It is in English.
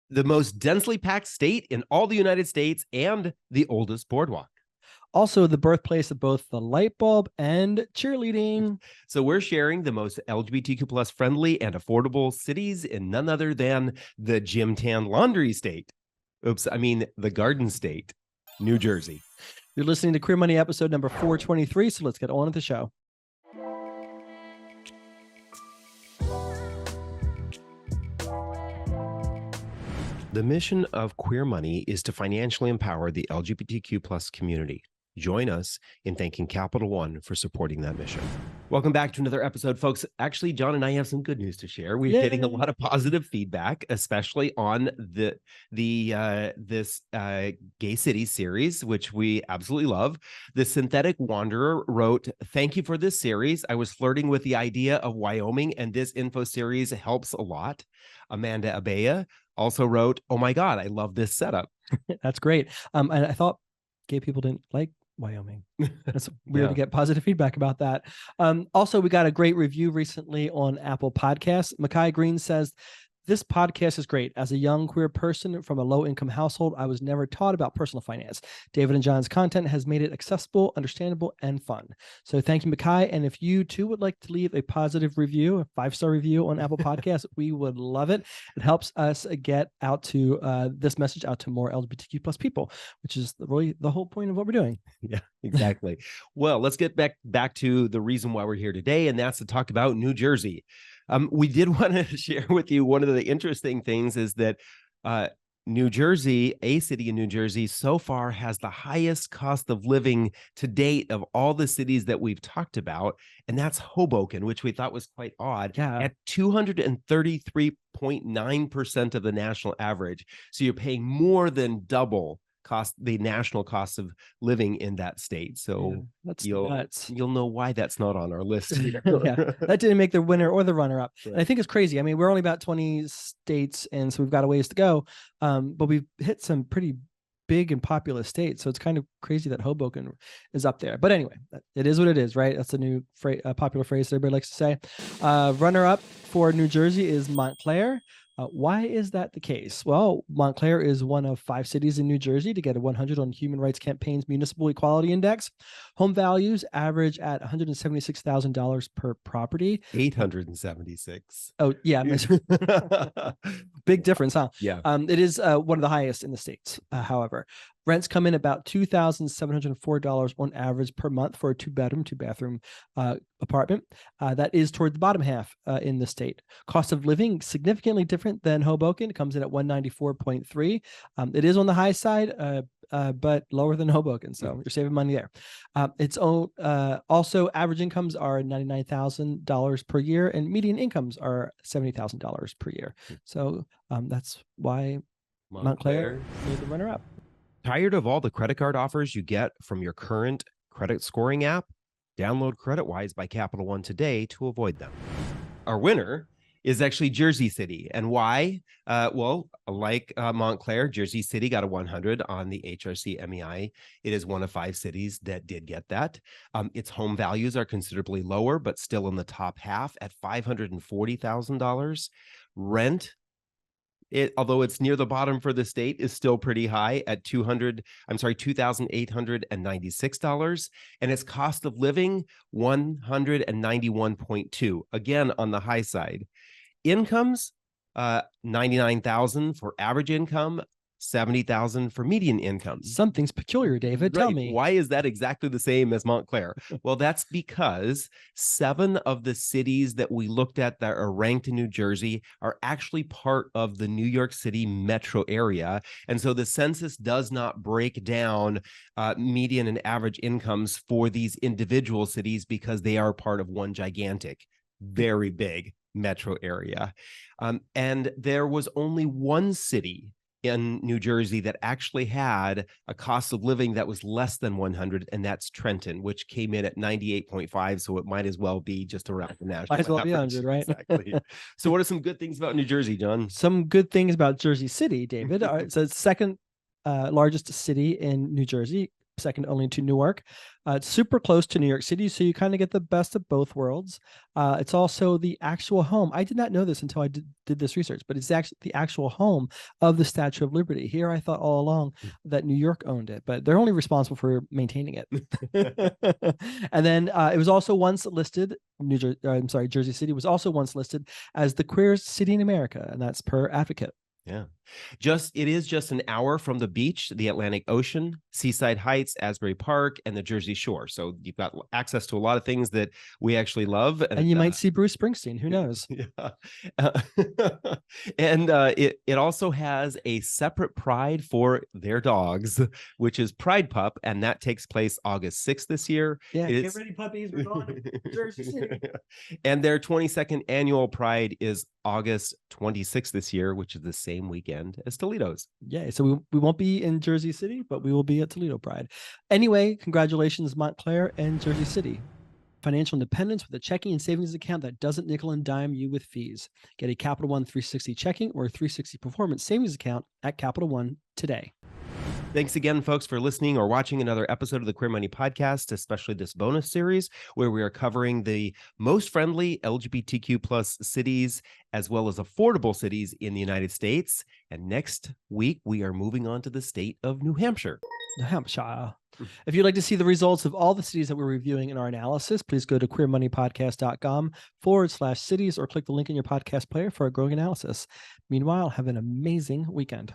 the most densely packed state in all the United States, and the oldest boardwalk. Also, the birthplace of both the light bulb and cheerleading. So we're sharing the most LGBTQ plus friendly and affordable cities in none other than the Gym Tan Laundry State. The Garden State, New Jersey. You're listening to Queer Money episode number 423, so let's get on with the show. The mission of Queer Money is to financially empower the LGBTQ plus community. Join us in thanking Capital One for supporting that mission. Welcome back to another episode, folks. Actually, John and I have some good news to share. We're getting a lot of positive feedback, especially on this Gay City series, which we absolutely love. The Synthetic Wanderer wrote, "Thank you for this series. I was flirting with the idea of Wyoming, and this info series helps a lot." Amanda Abea also wrote, "Oh my God, I love this setup." That's great. And I thought gay people didn't like Wyoming. That's weird to get positive feedback about that. Also, we got a great review recently on Apple Podcasts. Makai Green says, "This podcast is great. As a young queer person from a low-income household, I was never taught about personal finance. David and John's content has made it accessible, understandable, and fun." So thank you, Makai. And if you too would like to leave a positive review, a 5-star review on Apple Podcasts, we would love it. It helps us get out to this message out to more LGBTQ plus people, which is really the whole point of what we're doing. Yeah, exactly. Well, let's get back to the reason why we're here today, and that's to talk about New Jersey. We did want to share with you one of the interesting things is that New Jersey, a city in New Jersey, so far has the highest cost of living to date of all the cities that we've talked about. And that's Hoboken, which we thought was quite odd, at 233.9% of the national average. So you're paying more than double the national cost of living in that state. So that's you'll know why that's not on our list here. That didn't make the winner or the runner-up. Right. And I think it's crazy. I mean, we're only about 20 states, and so we've got a ways to go. But we've hit some pretty big and populous states, so it's kind of crazy that Hoboken is up there. But anyway, it is what it is, right? That's a new popular phrase that everybody likes to say. Runner-up for New Jersey is Montclair. Why is that the case? Well, Montclair is one of 5 cities in New Jersey to get a 100 on Human Rights Campaign's Municipal Equality Index. Home values average at $176,000 per property. 876. Oh, yeah. Big difference, huh? Yeah. It is one of the highest in the states, however. Rents come in about $2,704 on average per month for a 2-bedroom, 2-bathroom apartment. That is toward the bottom half in the state. Cost of living significantly different than Hoboken. It comes in at $194.3. It is on the high side, but lower than Hoboken, so you're saving money there. Also, average incomes are $99,000 per year, and median incomes are $70,000 per year. So that's why Montclair is the runner-up. Tired of all the credit card offers you get from your current credit scoring app? Download CreditWise by Capital One today to avoid them. Our winner is actually Jersey City. And why? Well, like Montclair, Jersey City got a 100 on the HRC MEI. It is one of 5 cities that did get that. Its home values are considerably lower, but still in the top half at $540,000. Rent, although it's near the bottom for the state, is still pretty high at $2,896, and its cost of living $191.2, again on the high side. Incomes, $99,000 for average income, $70,000 for median income. Something's peculiar, David. Right. Tell me. Why is that exactly the same as Montclair? Well, that's because 7 of the cities that we looked at that are ranked in New Jersey are actually part of the New York City metro area. And so the census does not break down median and average incomes for these individual cities because they are part of one gigantic, very big metro area. And there was only one city in New Jersey that actually had a cost of living that was less than 100, and that's Trenton, which came in at 98.5. So it might as well be just around the national might as well average. be 100, right? Exactly. So what are some good things about New Jersey, John? Some good things about Jersey City, David. So it's second largest city in New Jersey. second only to Newark. It's super close to New York City, so you kind of get the best of both worlds. It's also the actual home. I did not know this until I did this research, but it's actually the actual home of the Statue of Liberty. Here, I thought all along that New York owned it, but they're only responsible for maintaining it. And then it was also once listed, Jersey City was also once listed as the queerest city in America, and that's per Advocate. Yeah. It is just an hour from the beach, the Atlantic Ocean, Seaside Heights, Asbury Park, and the Jersey Shore. So you've got access to a lot of things that we actually love. And you might see Bruce Springsteen. Who knows? Yeah. And it also has a separate pride for their dogs, which is Pride Pup, and that takes place August 6th this year. Yeah, get ready, puppies. We're going to Jersey City. And their 22nd annual Pride is August 26th this year, which is the same weekend as Toledo's. Yeah, so we won't be in Jersey City, but we will be at Toledo Pride. Anyway, congratulations, Montclair and Jersey City. Financial independence with a checking and savings account that doesn't nickel and dime you with fees. Get a Capital One 360 checking or 360 performance savings account at Capital One today. Thanks again, folks, for listening or watching another episode of the Queer Money Podcast, especially this bonus series where we are covering the most friendly LGBTQ plus cities as well as affordable cities in the United States. And next week, we are moving on to the state of New Hampshire. New Hampshire. If you'd like to see the results of all the cities that we're reviewing in our analysis, please go to queermoneypodcast.com/cities or click the link in your podcast player for a growing analysis. Meanwhile, have an amazing weekend.